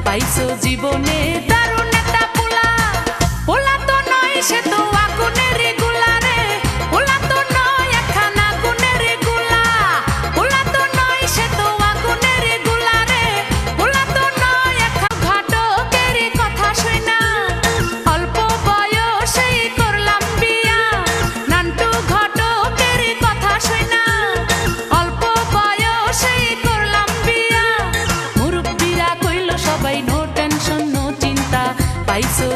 পাইছো জীবনে দারুণ একটা পোলা। পোলা তো নয় সে তো আগুনের গুলা রে, পোলা তো নয় একখানা আগুনের গুলা। পোলা তো নয় সে তো আগুনের গুলা রে, পোলা তো নয় একখানা ঘাটকের কথা শুনা। অল্প বয়সেই করলাম বিয়া, নান্টু ঘটকের কথা শুনা। অল্প বয়সেই করলাম বিয়া, মুরব্বিরা কইল সবাই নো টেনশন নো চিন্তা, পাইছো